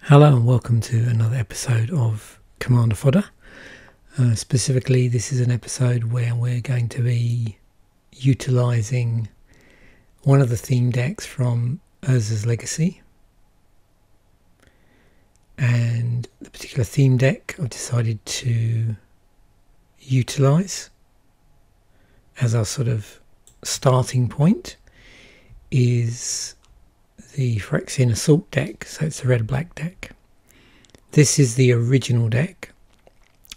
Hello and welcome to another episode of Commander Fodder. Specifically, this is an episode where we're going to be utilising one of the theme decks from Urza's Legacy. And the particular theme deck I've decided to utilise as our sort of starting point is the Phyrexian Assault deck, so it's a red-black deck. This is the original deck,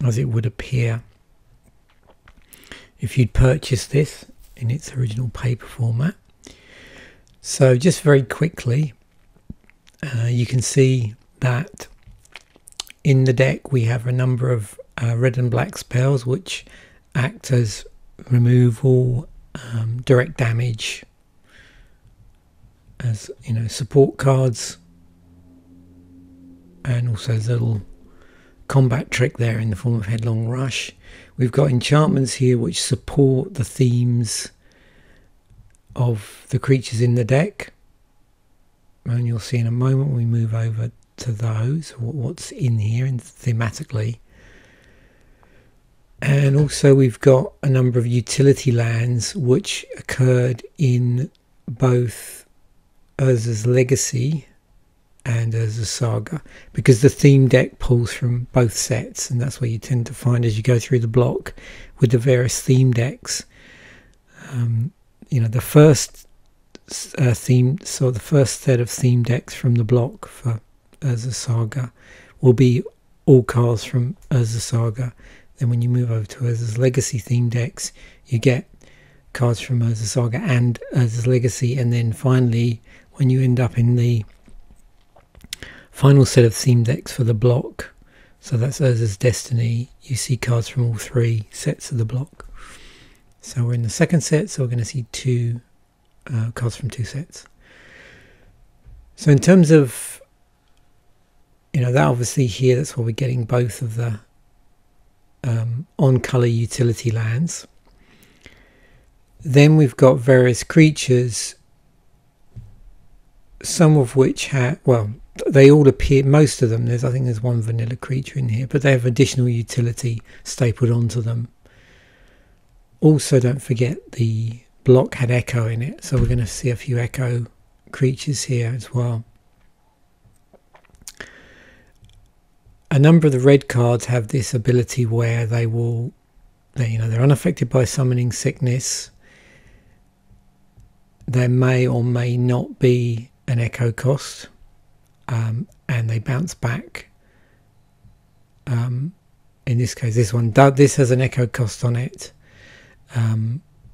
as it would appear if you'd purchased this in its original paper format. So just very quickly, you can see that in the deck we have a number of red and black spells which act as removal, direct damage, as you know, support cards, and also the little combat trick there in the form of Headlong Rush. We've got enchantments here which support the themes of the creatures in the deck, and you'll see in a moment when we move over to those what's in here and thematically. And also we've got a number of utility lands which occurred in both Urza's Legacy and Urza's Saga, because the theme deck pulls from both sets, and that's what you tend to find as you go through the block with the various theme decks. You know, the first the first set of theme decks from the block for Urza's Saga will be all cards from Urza's Saga. Then when you move over to Urza's Legacy theme decks, you get cards from Urza's Saga and Urza's Legacy, and then finally when you end up in the final set of theme decks for the block, so that's Urza's Destiny, you see cards from all three sets of the block. So we're in the second set, so we're going to see two cards from two sets. So in terms of, you know, that obviously here, that's where we're getting both of the on-colour utility lands. Then we've got various creatures, some of which have, well, they all appear, most of them, I think there's one vanilla creature in here, but they have additional utility stapled onto them. Also, don't forget the block had Echo in it, so we're going to see a few Echo creatures here as well. A number of the red cards have this ability where they're unaffected by summoning sickness. There may or may not be an Echo cost, and they bounce back. In this case, this has an Echo cost on it.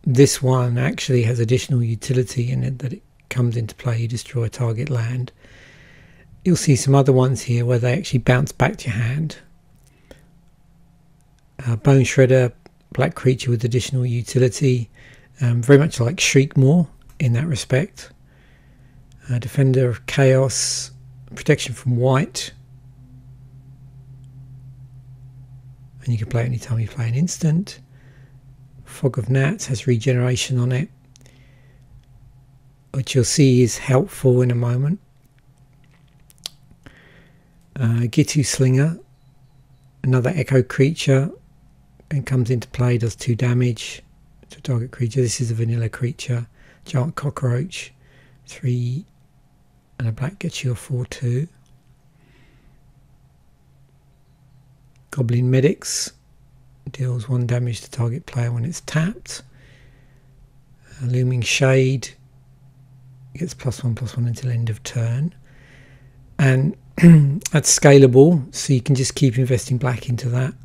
This one actually has additional utility in it, that it comes into play, you destroy a target land. You'll see some other ones here where they actually bounce back to your hand. Bone Shredder, black creature with additional utility, very much like Shriekmaw in that respect. Defender of Chaos, protection from white, and you can play it anytime you play an instant. Fog of Gnats has regeneration on it, which you'll see is helpful in a moment. Ghitu Slinger, another Echo creature, and comes into play, does 2 damage to a target creature. This is a vanilla creature. Giant Cockroach, 3 and a black gets you a 4/2. Goblin Medics deals 1 damage to target player when it's tapped. Looming Shade gets +1/+1 until end of turn, and that's scalable, so you can just keep investing black into that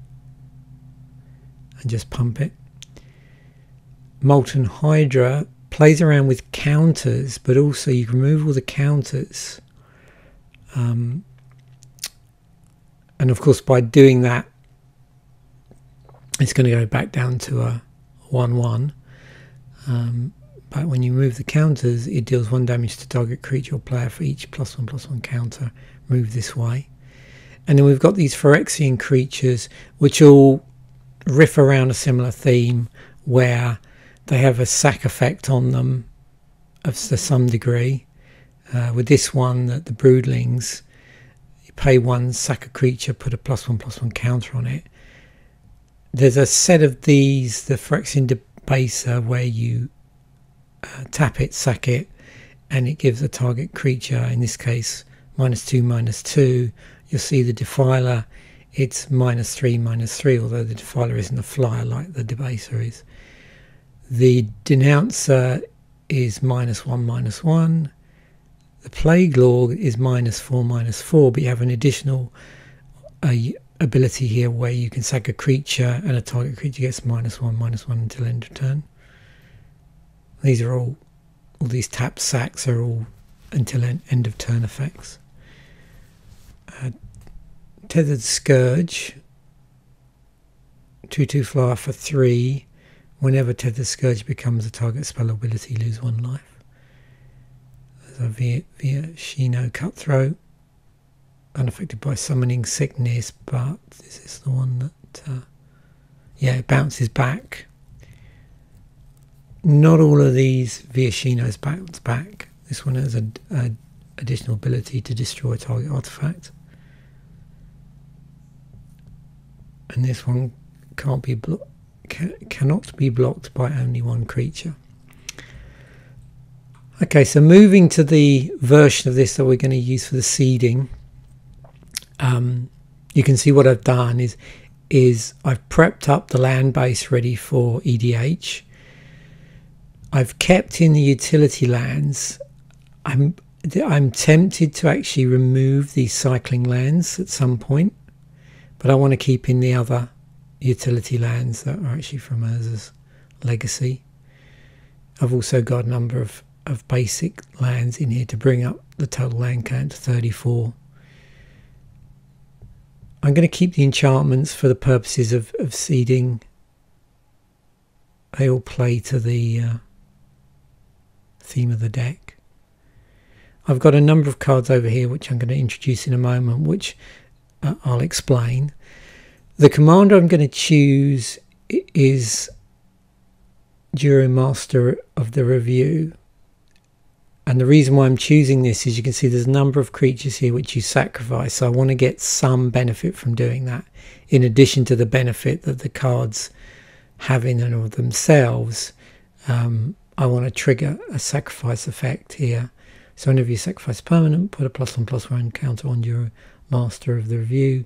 and just pump it. Molten Hydra plays around with counters, but also you can remove all the counters, and of course by doing that it's going to go back down to a 1/1, but when you remove the counters, it deals 1 damage to target creature or player for each +1/+1 counter moved this way. And then we've got these Phyrexian creatures which all riff around a similar theme, where they have a sack effect on them to some degree. With this one, the Broodlings, pay 1, sack a creature, put a +1/+1 counter on it. There's a set of these, the Phyrexian Debaser, where you tap it, sack it, and it gives a target creature, in this case -2/-2. You'll see the Defiler, it's -3/-3, although the Defiler isn't a flyer like the Debaser is. The Denouncer is -1/-1. The Plague Lord is -4/-4, but you have an additional ability here where you can sack a creature and a target creature gets -1/-1 until end of turn. These are all these tap sacks are all until end of turn effects. Tethered Scourge, 2/2 flyer for 3. Whenever Tethered Scourge becomes a target spell ability, lose 1 life. There's a Viashino Cutthroat, unaffected by Summoning Sickness, but this is the one that, yeah, it bounces back. Not all of these Viashinos bounce back. This one has an additional ability to destroy a target artifact. And this one cannot be blocked by only 1 creature. Okay, so moving to the version of this that we're going to use for the seeding, you can see what I've done is I've prepped up the land base ready for EDH. I've kept in the utility lands. I'm tempted to actually remove these cycling lands at some point, but I want to keep in the other utility lands that are actually from Urza's legacy. I've also got a number of basic lands in here to bring up the total land count to 34. I'm going to keep the enchantments for the purposes of seeding. They all play to the theme of the deck. I've got a number of cards over here which I'm going to introduce in a moment, which I'll explain. The commander I'm going to choose is Juri, Master of the Revue. And the reason why I'm choosing this is you can see there's a number of creatures here which you sacrifice. So I want to get some benefit from doing that, in addition to the benefit that the cards have in and of themselves. I want to trigger a sacrifice effect here. So whenever you sacrifice permanent, put a +1/+1 counter on your Master of the Revue.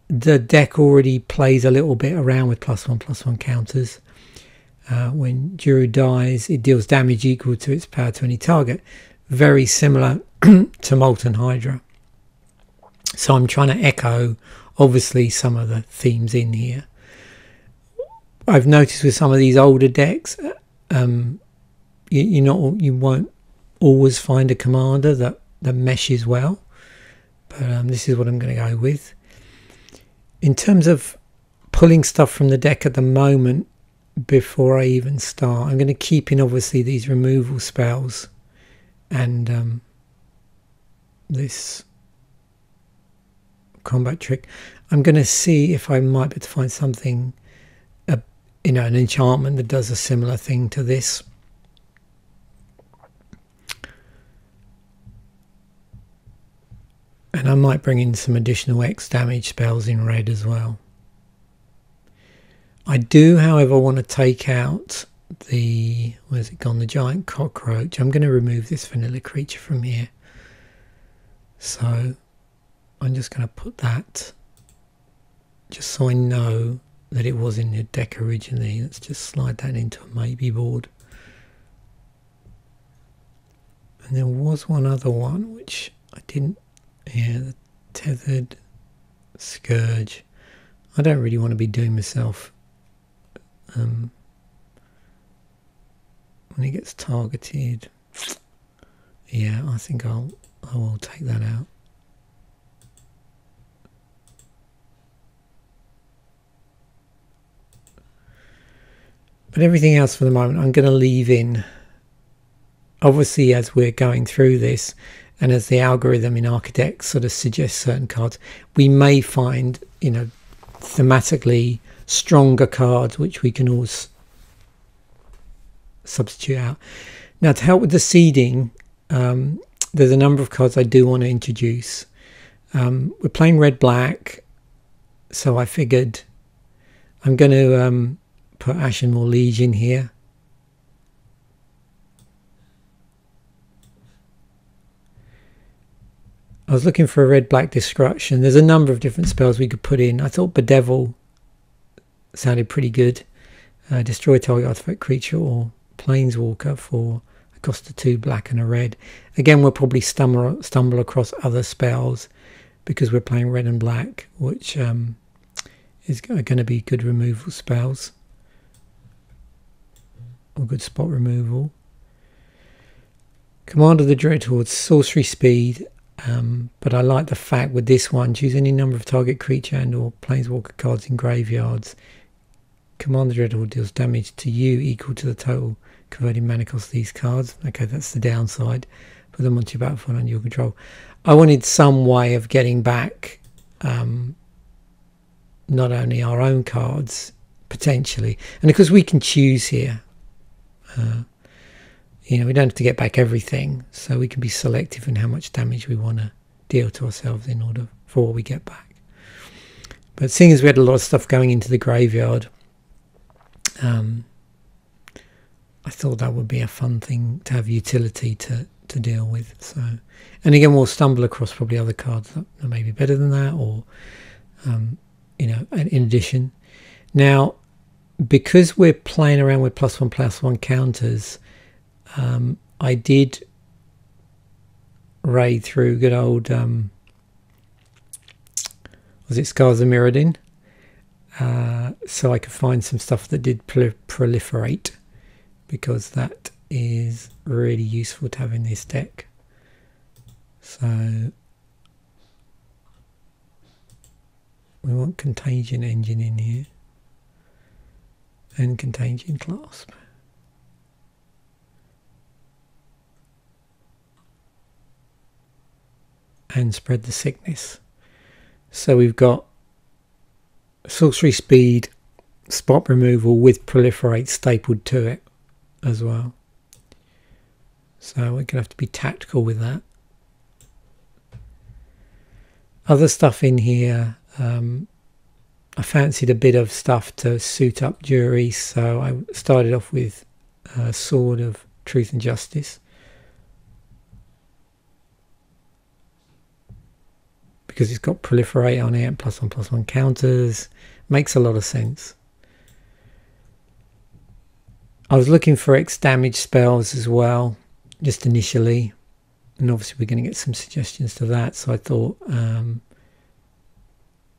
The deck already plays a little bit around with +1/+1 counters. When Juri dies, it deals damage equal to its power to any target. Very similar to Molten Hydra. So I'm trying to echo, obviously, some of the themes in here. I've noticed with some of these older decks, you won't always find a commander that meshes well. But this is what I'm going to go with. In terms of pulling stuff from the deck at the moment, before I even start, I'm going to keep in obviously these removal spells and this combat trick. I'm going to see if I might be able to find something, an enchantment that does a similar thing to this. And I might bring in some additional X damage spells in red as well. I do, however, want to take out the, where's it gone, the giant cockroach. I'm going to remove this vanilla creature from here. So I'm just going to put that, just so I know that it was in the deck originally. Let's just slide that into a maybe board. And there was one other one which I didn't, yeah, the Tethered Scourge. I don't really want to be doing myself when he gets targeted. Yeah, I think I will take that out. But everything else for the moment I'm going to leave in. Obviously, as we're going through this and as the algorithm in Architect sort of suggests certain cards, we may find, thematically stronger cards which we can always substitute out. Now, to help with the seeding, there's a number of cards I do want to introduce. We're playing red-black, so I figured I'm going to put Ashenmoor Liege in here. I was looking for a red-black destruction. There's a number of different spells we could put in. I thought Bedevil sounded pretty good. Destroy target artifact creature or planeswalker for a cost of 2 black and a red. Again, we'll probably stumble across other spells because we're playing red and black, which is going to be good removal spells or good spot removal. Command of the Dreadhorde, sorcery speed. But I like the fact with this one, choose any number of target creature and or planeswalker cards in graveyards. Command the Dreadhorde deals damage to you equal to the total converting mana cost of these cards. Okay, that's the downside. Put them onto your battlefield under your control. I wanted some way of getting back not only our own cards, potentially, and because we can choose here. You know, we don't have to get back everything, so we can be selective in how much damage we want to deal to ourselves in order for what we get back. But seeing as we had a lot of stuff going into the graveyard, I thought that would be a fun thing to have utility to deal with. So, and again, we'll stumble across probably other cards that are maybe better than that, or you know, in addition. Now, because we're playing around with +1/+1 counters, I did raid through good old was it Scars of Mirrodin, so I could find some stuff that did proliferate, because that is really useful to have in this deck. So we want Contagion Engine in here and Contagion Clasp. And spread the sickness. So we've got sorcery speed, spot removal with proliferate stapled to it as well. So we're going to have to be tactical with that. Other stuff in here, I fancied a bit of stuff to suit up Juri, so I started off with Sword of Truth and Justice, because it's got proliferate on it and +1/+1 counters. Makes a lot of sense. I was looking for X damage spells as well, just initially, and obviously we're going to get some suggestions to that. So I thought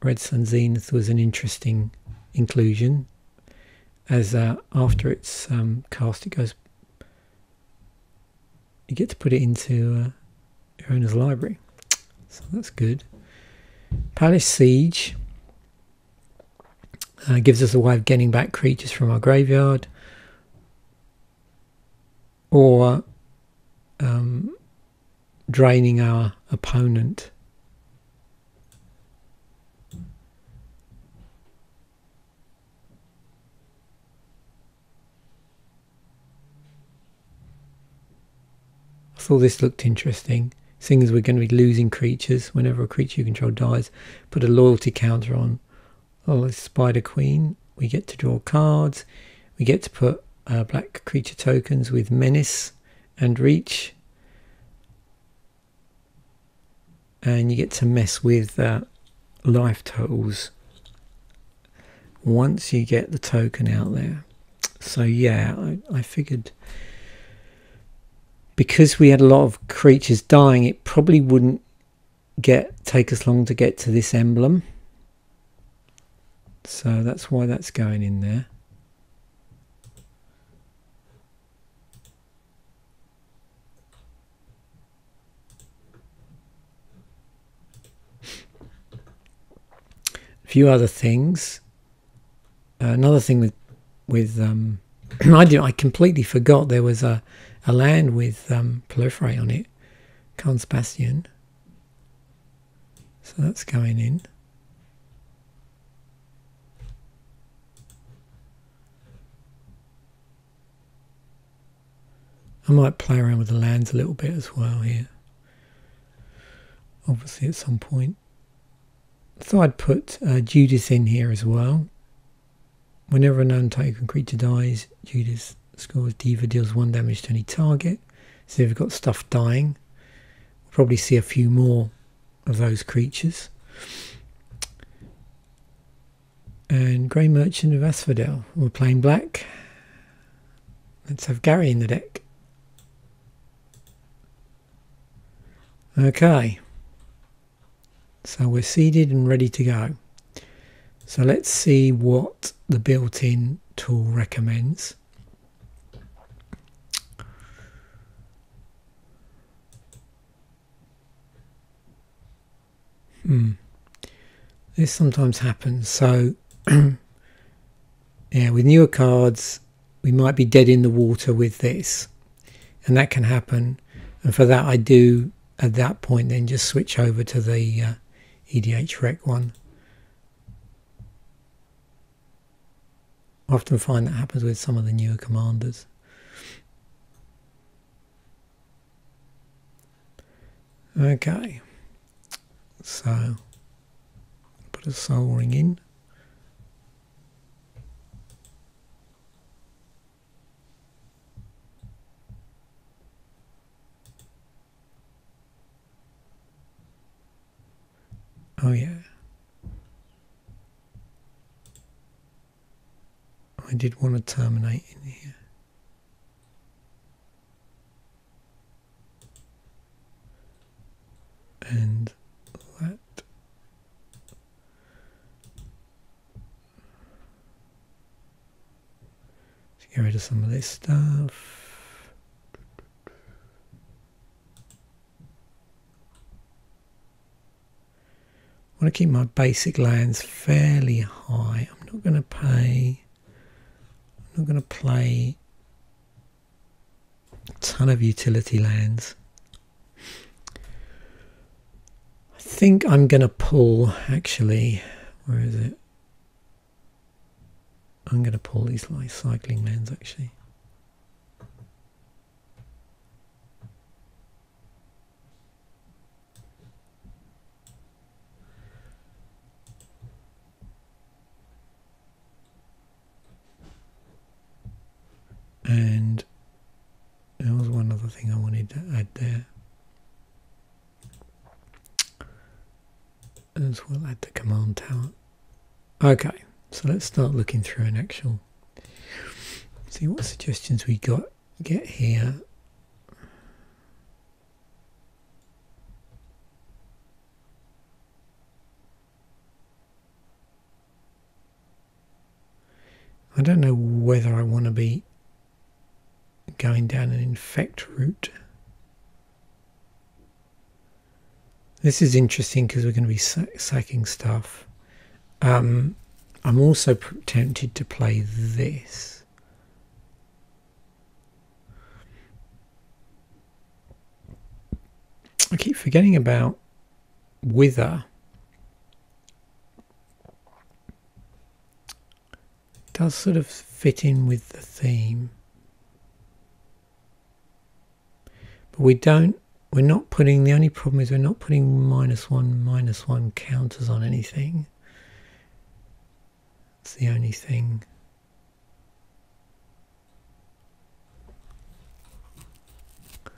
Red Sun Zenith was an interesting inclusion, as after it's cast, it goes. You get to put it into your owner's library, so that's good. Palace Siege gives us a way of getting back creatures from our graveyard, or draining our opponent. I thought this looked interesting. Seeing as we're going to be losing creatures, whenever a creature you control dies, put a loyalty counter on. Oh, it's Spider Queen. We get to draw cards. We get to put black creature tokens with Menace and Reach. And you get to mess with life totals once you get the token out there. So yeah, I figured, because we had a lot of creatures dying, it probably wouldn't take us long to get to this emblem. So that's why that's going in there. A few other things. Another thing with I completely forgot there was a land with proliferate on it, Karn's Bastion. So that's going in. I might play around with the lands a little bit as well here. obviously at some point. I thought I'd put Judith in here as well. Whenever a non-token creature dies, Judith scores Diva, deals 1 damage to any target. So we've got stuff dying. We'll probably see a few more of those creatures. And Grey Merchant of Asphodel. We're playing black. Let's have Gary in the deck. Okay. So we're seeded and ready to go. So let's see what the built-in tool recommends. This sometimes happens. So yeah, with newer cards we might be dead in the water with this, and that can happen, and for that I do at that point then just switch over to the EDH Rec one. I often find that happens with some of the newer commanders. Okay, so put a Soul Ring in. Oh yeah, I did want to terminate in here. And that. Let's get rid of some of this stuff. I want to keep my basic lands fairly high. I'm not going to play a ton of utility lands. I think I'm going to pull, actually, where is it? I'm going to pull these life cycling lands, actually. And there was one other thing I wanted to add there. As well, add the command tower. Okay, so let's start looking through an actual. See what suggestions we get here. I don't know whether I want to be going down an infect route. This is interesting because we're going to be sacking stuff. I'm also tempted to play this. I keep forgetting about Wither. It does sort of fit in with the theme. But we're not putting, the only problem is we're not putting -1/-1 counters on anything. It's the only thing. I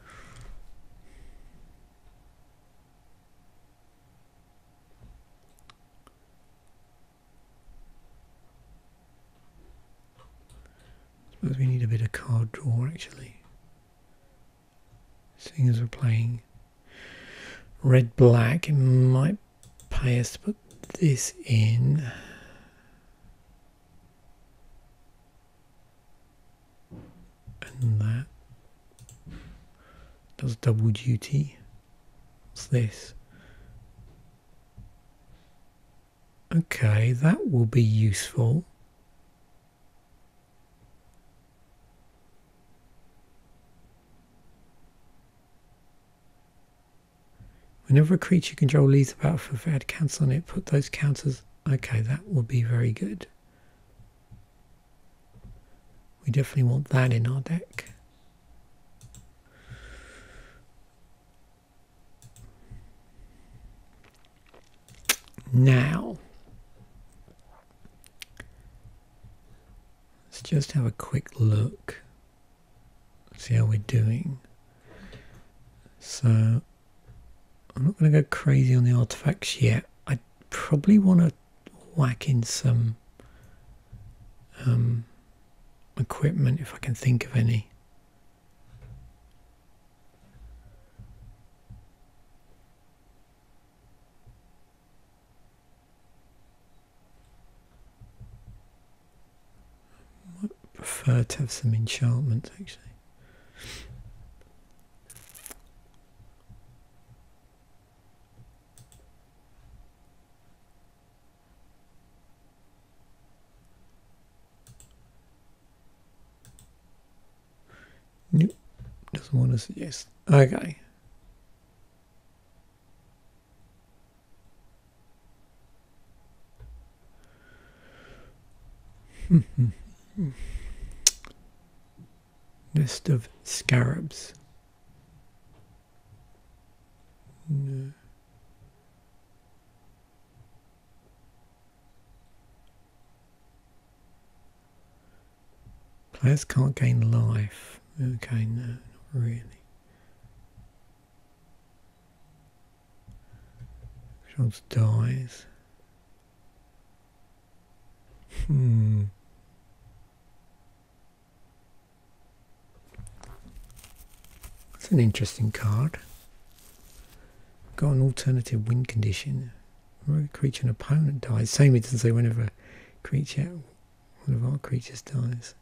suppose we need a bit of card draw actually. Seeing as we're playing red-black, it might pay us to put this in. And that does double duty. What's this? Okay, that will be useful. Whenever a creature you control leaves the battlefield, if it had counters on it, put those counters. Okay, that will be very good. We definitely want that in our deck. Now, let's just have a quick look, see how we're doing. So, I'm not going to go crazy on the artifacts yet. I probably want to whack in some equipment if I can think of any. I prefer to have some enchantments actually. Nope, doesn't want to suggest. Okay. Nest of scarabs. No. Players can't gain life. Okay, no, not really. Controls dies. That's an interesting card. Got an alternative win condition. Whenever a creature and opponent dies. Same it doesn't say whenever a creature, one of our creatures dies.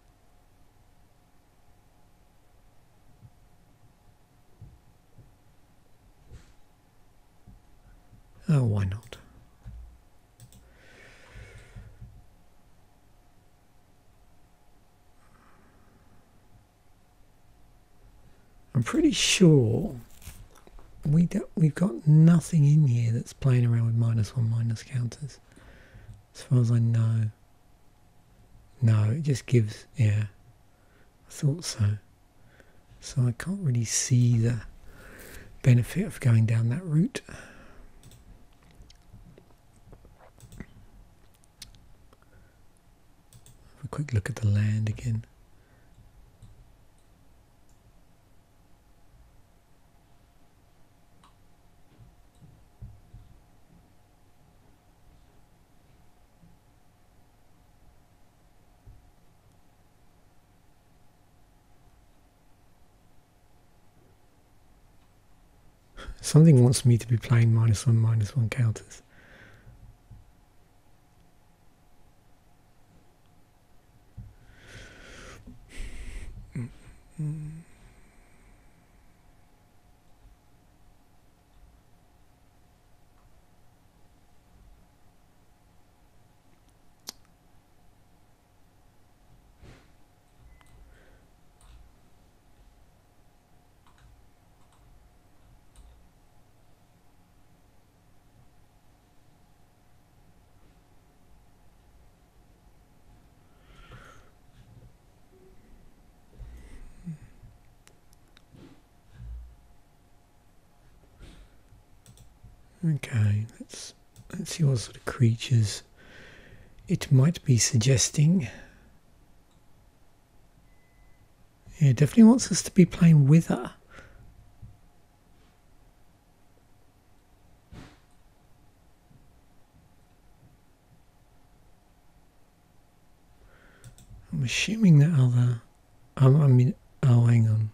Oh, why not? I'm pretty sure we've got nothing in here that's playing around with -1/- counters. As far as I know. No, it just gives, yeah. I thought so. So I can't really see the benefit of going down that route. Have a quick look at the land again. Something wants me to be playing -1/- counters. Okay, let's see what sort of creatures it might be suggesting. Yeah, it definitely wants us to be playing Wither. I'm assuming that other... I mean, oh, hang on.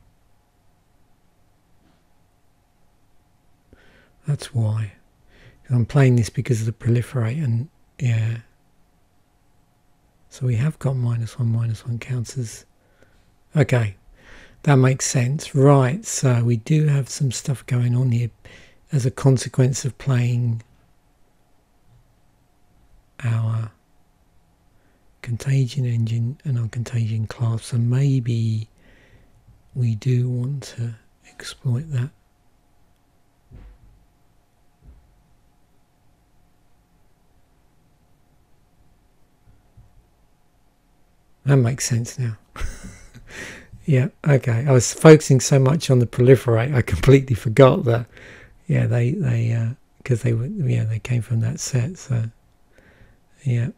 That's why. I'm playing this because of the proliferate, and yeah. So we have got -1/- counters. Okay, that makes sense. Right, so we do have some stuff going on here as a consequence of playing our Contagion Engine and our Contagion Clasp. So maybe we do want to exploit that. That makes sense now. Yeah, okay. I was focusing so much on the proliferate, I completely forgot that. Yeah, they because they were, yeah, they came from that set. So yeah.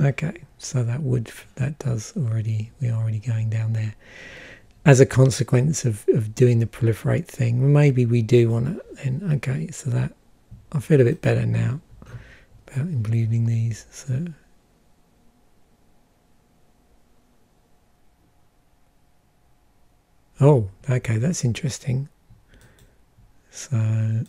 Okay, so that does already, we are already going down there as a consequence of doing the proliferate thing. Maybe we do want to then. Okay, so that I feel a bit better now about including these. So oh, okay, that's interesting. So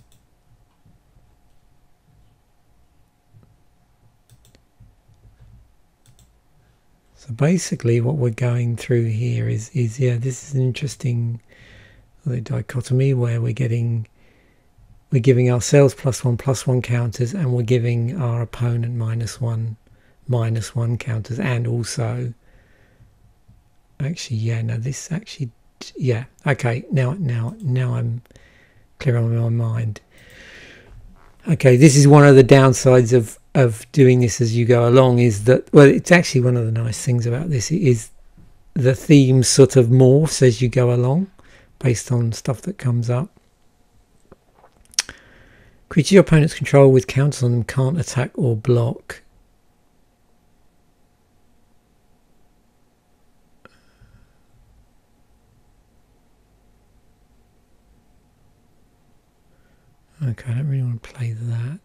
basically what we're going through here is yeah, this is an interesting dichotomy where we're giving ourselves +1/+1 counters, and we're giving our opponent -1/-1 counters, and also actually, yeah, no, this actually, yeah, okay, now I'm clear on my mind. Okay, this is one of the downsides of doing this as you go along, is that, well, it's actually one of the nice things about this is the theme sort of morphs as you go along based on stuff that comes up. Creatures your opponents control with counters on them can't attack or block. Okay, I don't really want to play that.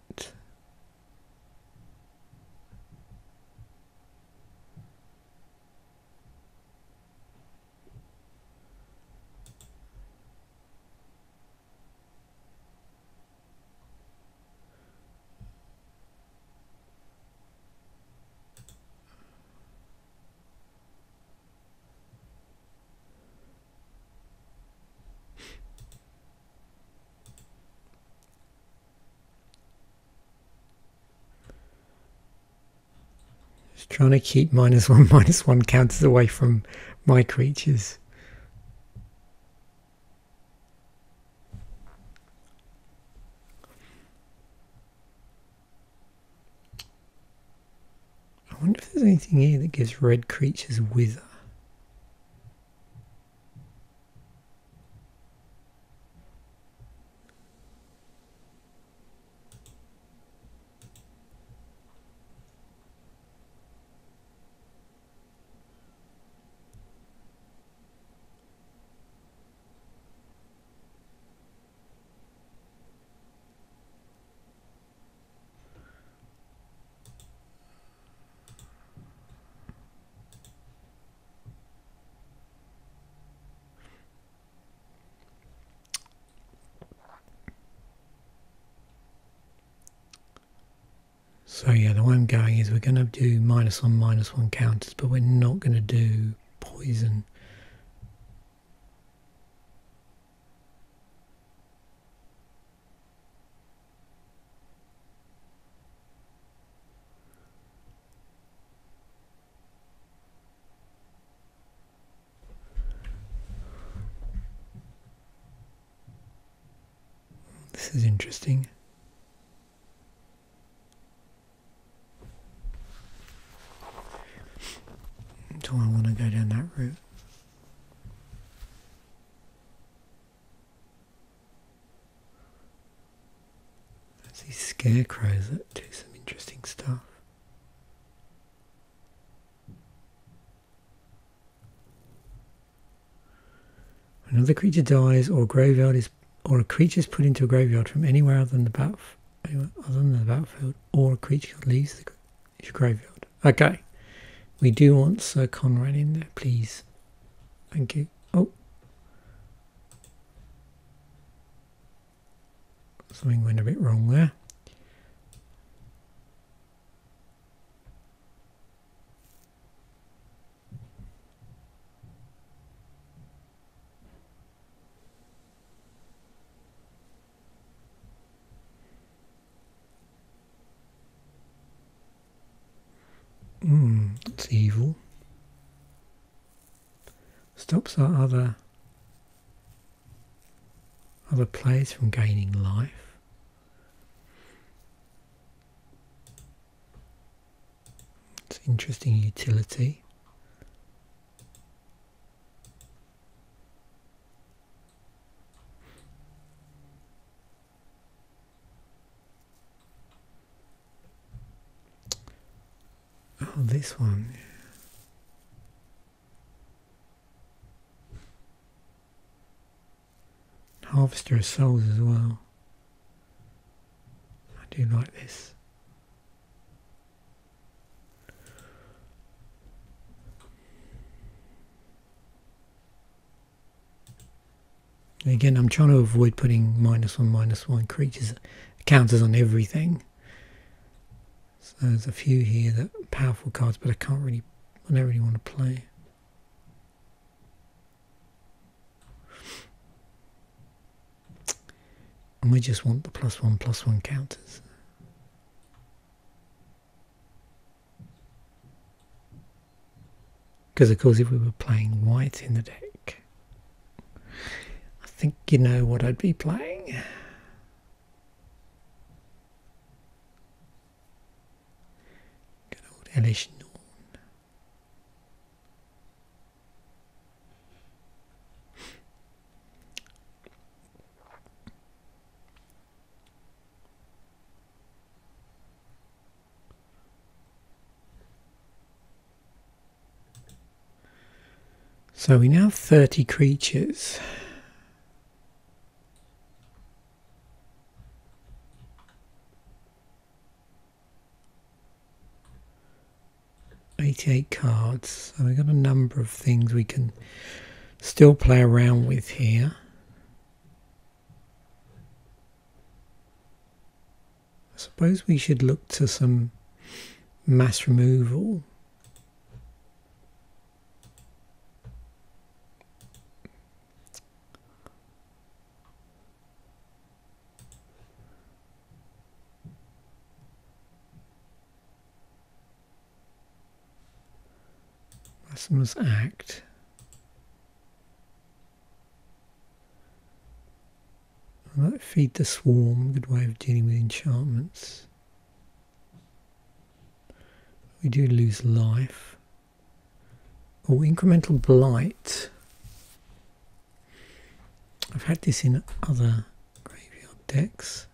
Trying to keep -1/-1 counters away from my creatures. I wonder if there's anything here that gives red creatures wither. So yeah, the way I'm going is we're going to do -1/-1 counters, but we're not going to do poison. This is interesting. Do I want to go down that route? There's these scarecrows that do some interesting stuff. When another creature dies, or a creature is put into a graveyard from anywhere other than the battlefield, or a creature leaves the graveyard. Okay. We do want Sir Conrad in there, please. Thank you. Oh. Something went a bit wrong there. That's evil. Stops our other players from gaining life. It's interesting utility. Oh, this one. Harvester of Souls as well. I do like this. Again, I'm trying to avoid putting -1/-1 creatures, counters on everything. So there's a few here that are powerful cards, but I don't really want to play. And we just want the +1/+1 counters. Because of course if we were playing white in the deck, I think you know what I'd be playing. Good old Ashenmoor. So we now have 30 creatures. $88 cards. So we've got a number of things we can still play around with here. I suppose we should look to some mass removal. Blasphemous Act. I might feed the swarm, good way of dealing with enchantments. We do lose life. Oh, Incremental Blight. I've had this in other graveyard decks.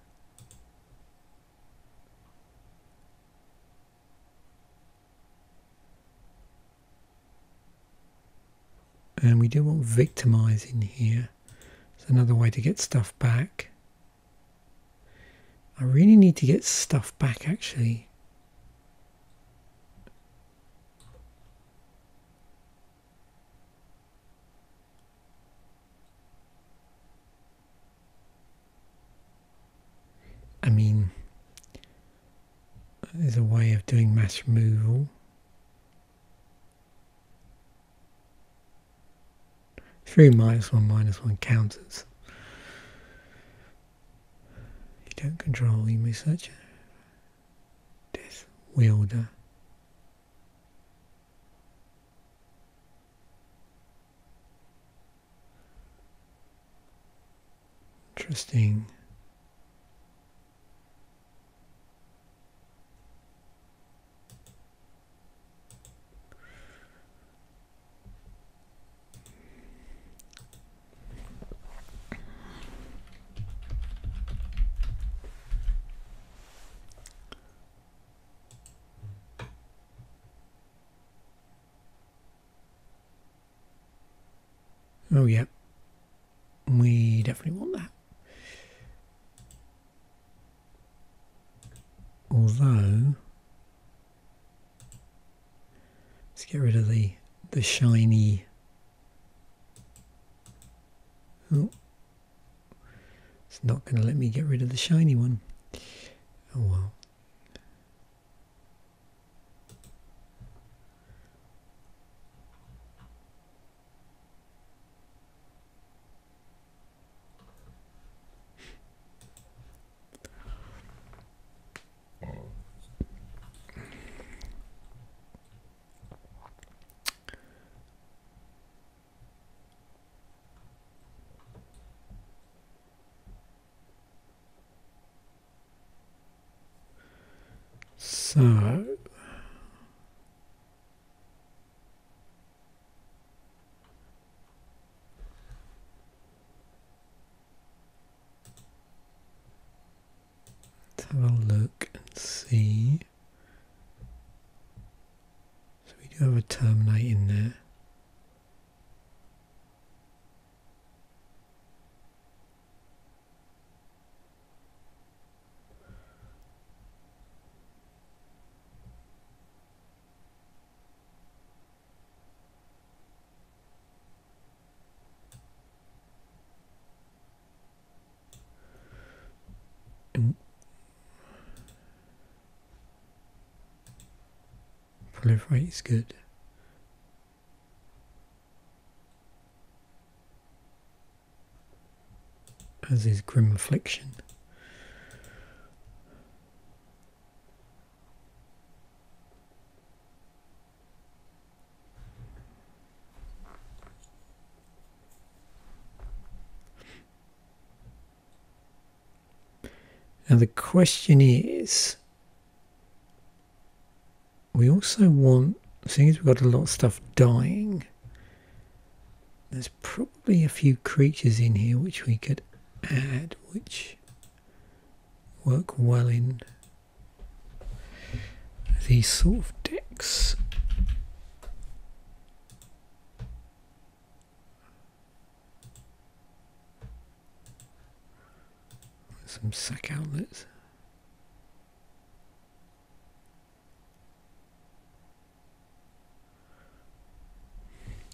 And we do want Victimize in here. It's another way to get stuff back. I really need to get stuff back actually. I mean, there's a way of doing mass removal. Through -1/-1 counters. You don't control, you may search Death Wielder. Interesting. Oh yeah, we definitely want that. Although, let's get rid of the shiny. Oh, it's not going to let me get rid of the shiny one. Oh well. So, let's have a look and see. You have a terminate in there. Proliferate is good. As is Grim Affliction. Now the question is, we also want, seeing as we've got a lot of stuff dying, there's probably a few creatures in here which we could add, which work well in these sort of decks. Some sack outlets.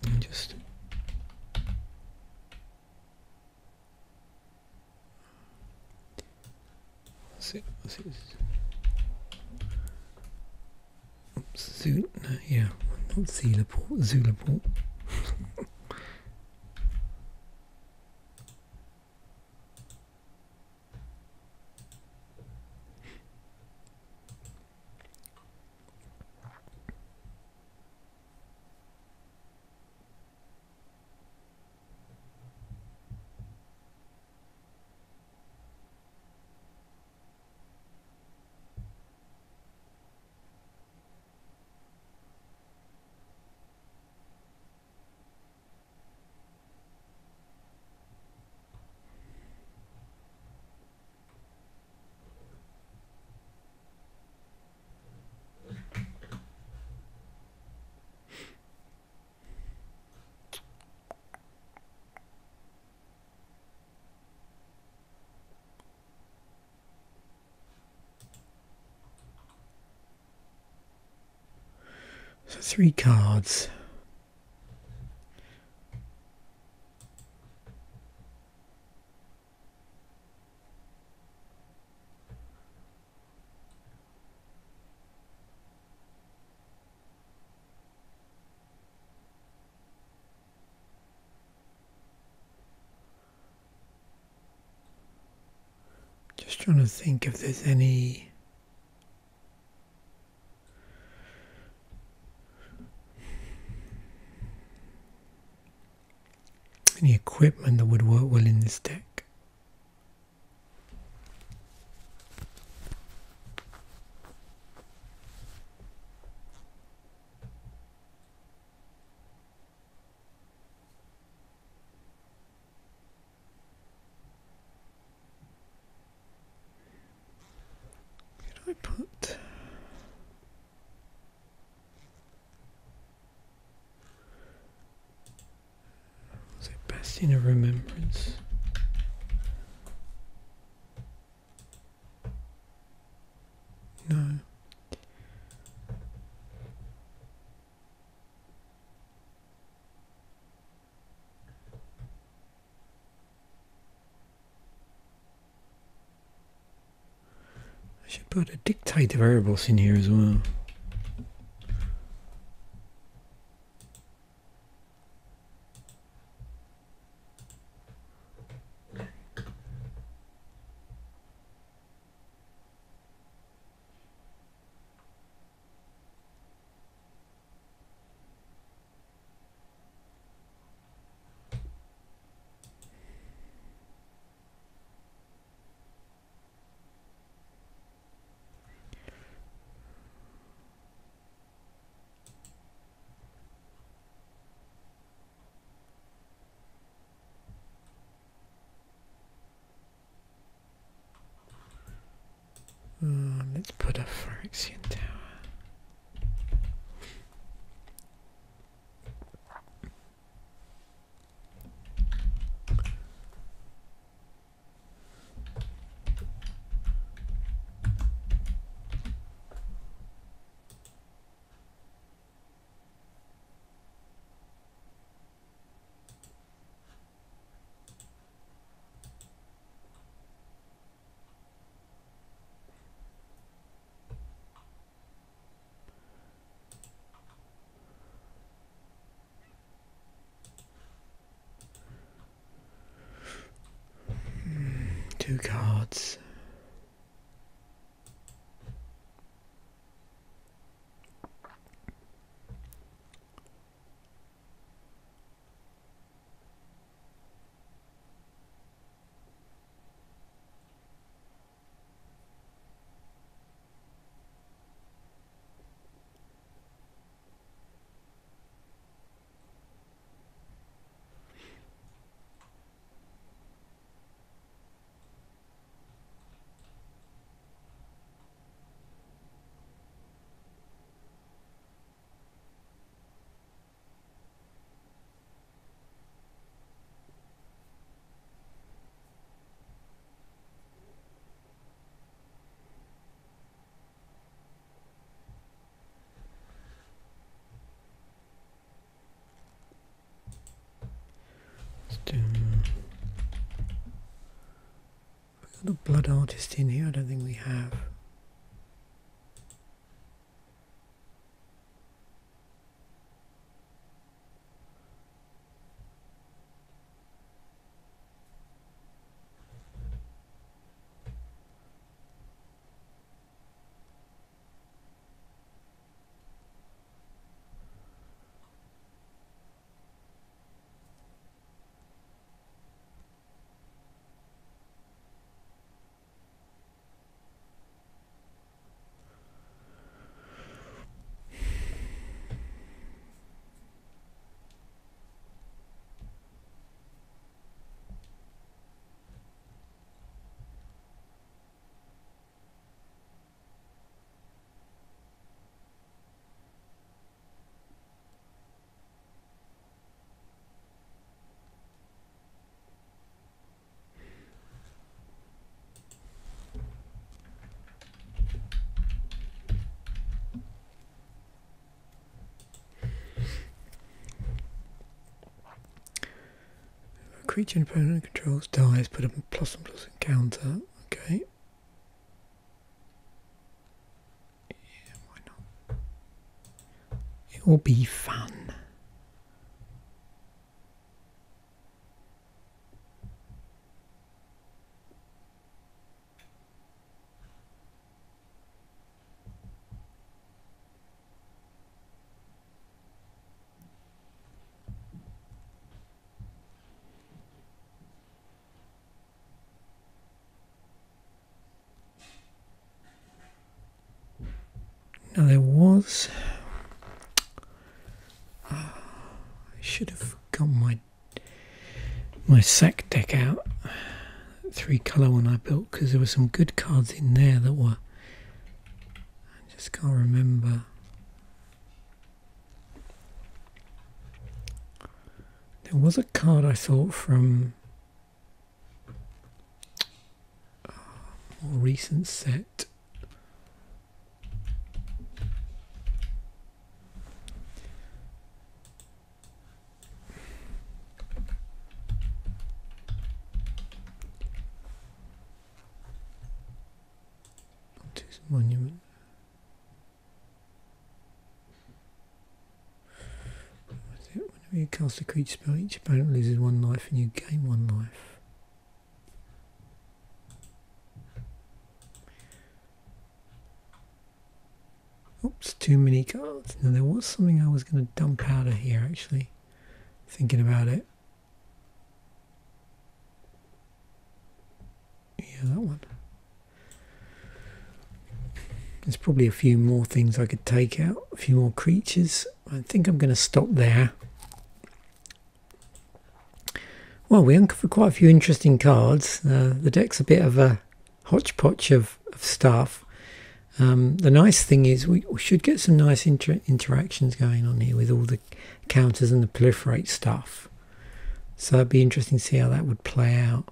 And just what's it? Oops, yeah, not Zealaport, Zulaport. So 3 cards. Just trying to think if there's any equipment that would work well in this deck. Did I put... Bastion of Remembrance. No. I should put a Dictate of Erebos in here as well. Let's put a Phyrexian tower. 2 cards. We've got a blood artist in here. I don't think we have. Creature and opponent controls dies, put a +1/+1 counter. Okay. Yeah, why not? It will be fun. Now there was, I should have got my sack deck out, 3-colour one I built, because there were some good cards in there that were, I just can't remember. There was a card I thought from a more recent set. Monument. Whenever you cast a creature spell, each opponent loses 1 life and you gain 1 life. Oops, too many cards. Now there was something I was going to dump out of here actually, thinking about it. Yeah, that one. There's probably a few more things I could take out, a few more creatures. I think I'm going to stop there. Well, we uncovered quite a few interesting cards. The deck's a bit of a hodgepodge of stuff. The nice thing is we should get some nice interactions going on here with all the counters and the proliferate stuff. So it'd be interesting to see how that would play out.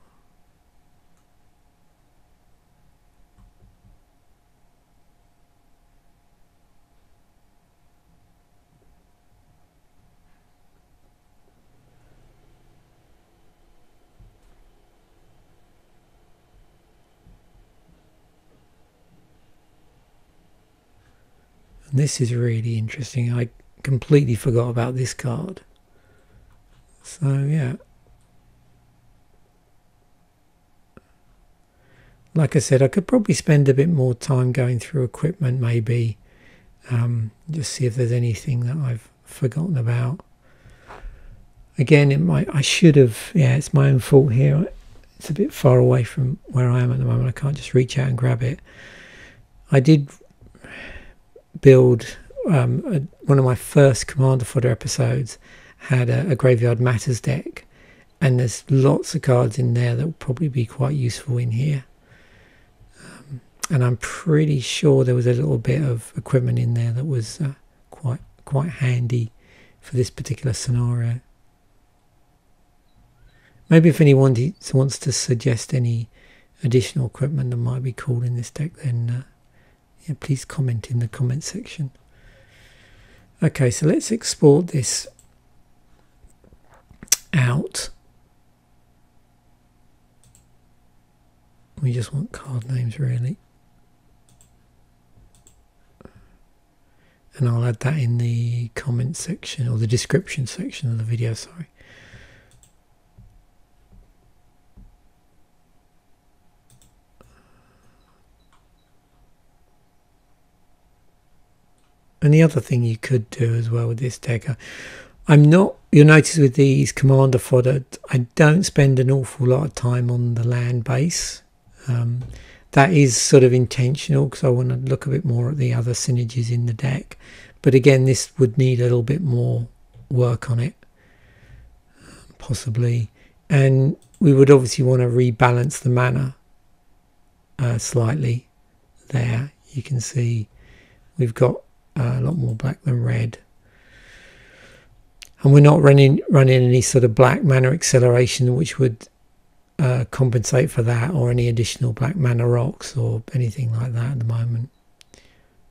This is really interesting. I completely forgot about this card. So yeah. like I said, I could probably spend a bit more time going through equipment, maybe. Just see if there's anything that I've forgotten about. Again, I should have, yeah, it's my own fault here. It's a bit far away from where I am at the moment. I can't just reach out and grab it. I did build, one of my first Commander Fodder episodes had a Graveyard Matters deck, and there's lots of cards in there that will probably be quite useful in here. And I'm pretty sure there was a little bit of equipment in there that was quite handy for this particular scenario. Maybe if anyone wants to suggest any additional equipment that might be cool in this deck, then yeah, please comment in the comment section. Okay, so let's export this out. We just want card names, really. And I'll add that in the comment section, or the description section of the video, sorry. And the other thing you could do as well with this deck, you'll notice with these Commander Fodder, I don't spend an awful lot of time on the land base. That is sort of intentional because I want to look a bit more at the other synergies in the deck. But again, this would need a little bit more work on it, possibly. And we would obviously want to rebalance the mana slightly there. You can see we've got a lot more black than red. And we're not running any sort of black mana acceleration, which would compensate for that, or any additional black mana rocks or anything like that at the moment.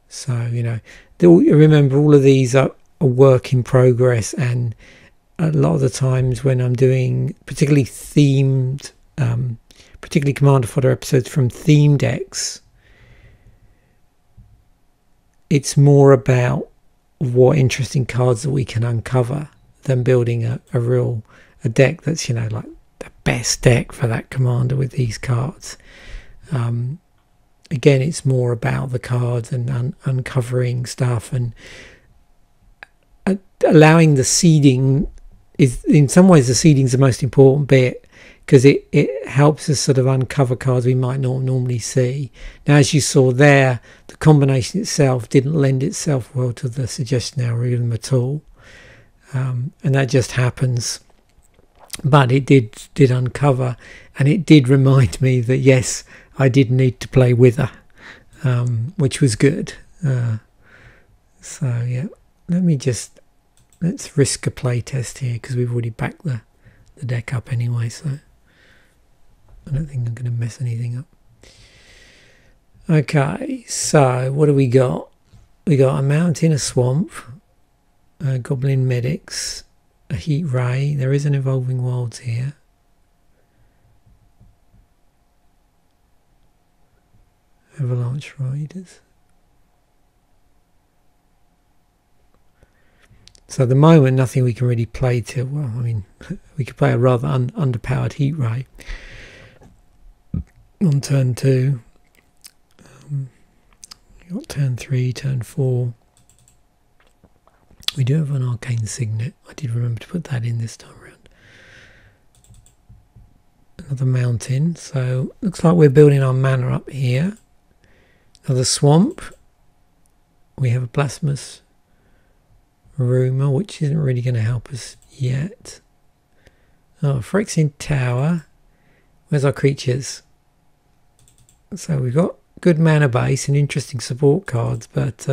So, you know, remember, all of these are a work in progress, and a lot of the times when I'm doing particularly themed, particularly Commander Fodder episodes from theme decks, it's more about what interesting cards that we can uncover than building a deck that's, you know, like the best deck for that commander with these cards. Again, it's more about the cards and uncovering stuff, and allowing the seeding is, in some ways, the seeding is the most important bit, because it helps us sort of uncover cards we might not normally see. Now, as you saw there, the combination itself didn't lend itself well to the suggestion algorithm at all, and that just happens. But it did uncover, and it did remind me that yes, I did need to play Wither, which was good. So yeah, let's risk a play test here, because we've already backed the deck up anyway, so I don't think I'm going to mess anything up. Okay, so what do we got? We got a mountain, a swamp, Goblin Medics, a Heat Ray. There is an Evolving Wilds here. Avalanche Riders. So at the moment, nothing we can really play to. Well, I mean, we could play a rather underpowered Heat Ray on turn 2. We got turn 3, turn 4. We do have an Arcane Signet. I did remember to put that in this time around. Another mountain. So looks like we're building our mana up here. Another swamp. We have a Blasphemous Rumor, which isn't really going to help us yet. Oh, Phyrexian Tower. Where's our creatures? So we've got good mana base and interesting support cards, but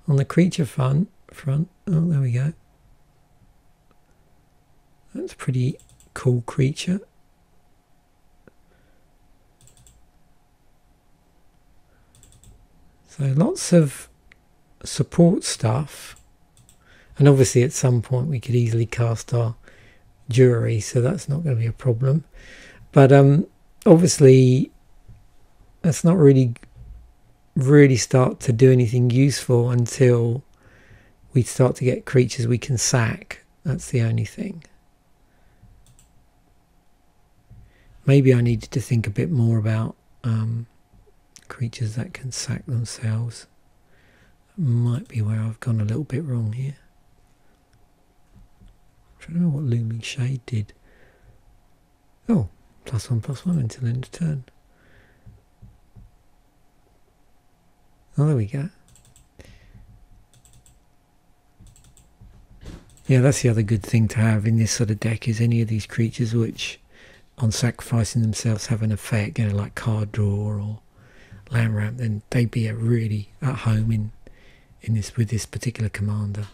on the creature front, oh, there we go. That's a pretty cool creature. So lots of support stuff, and obviously at some point we could easily cast our Juri, so that's not going to be a problem. But obviously that's not really start to do anything useful until we start to get creatures we can sack. That's the only thing. Maybe I needed to think a bit more about creatures that can sack themselves. Might be where I've gone a little bit wrong here. I don't know what Looming Shade did. Oh, +1/+1 until end of turn. Oh, there we go. Yeah, that's the other good thing to have in this sort of deck, is any of these creatures which, on sacrificing themselves, have an effect, you know, like card draw or land ramp, then they'd be really at home in this with this particular commander.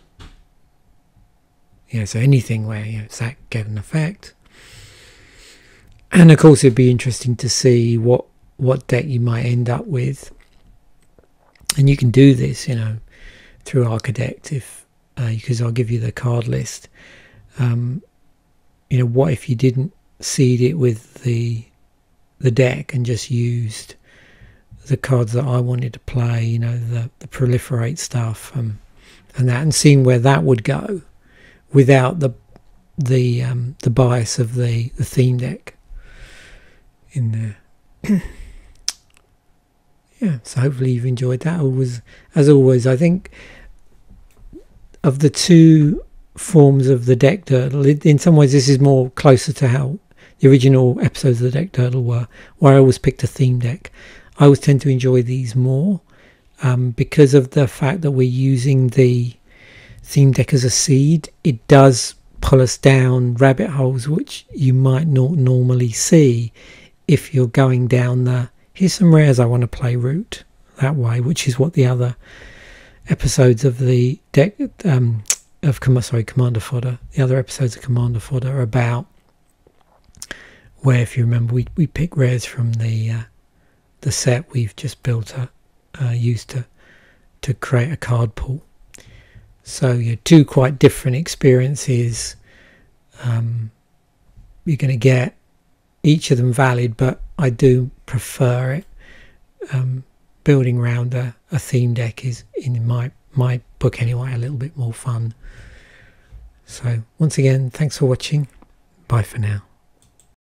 Yeah, so anything where, you know, sack get an effect. And of course it'd be interesting to see what deck you might end up with. And you can do this, you know, through Archidect, if because I'll give you the card list. You know, what if you didn't seed it with the deck and just used the cards that I wanted to play, you know, the proliferate stuff and that, and seeing where that would go without the bias of the theme deck in there. Yeah, so hopefully you've enjoyed that. As always, I think of the two forms of the deck Durdle, in some ways this is more closer to how the original episodes of the deck Durdle were, where I always picked a theme deck. I always tend to enjoy these more because of the fact that we're using the theme deck as a seed. It does pull us down rabbit holes which you might not normally see if you're going down the here's some rares I want to play route that way, which is what the other episodes of the deck Commander Fodder, the other episodes of Commander Fodder are about, where, if you remember, we pick rares from the set we've just built used to create a card pool. So you're two quite different experiences. You're going to get each of them valid, but I do prefer it. Building around a theme deck is, in my book anyway, a little bit more fun. So once again, thanks for watching. Bye for now.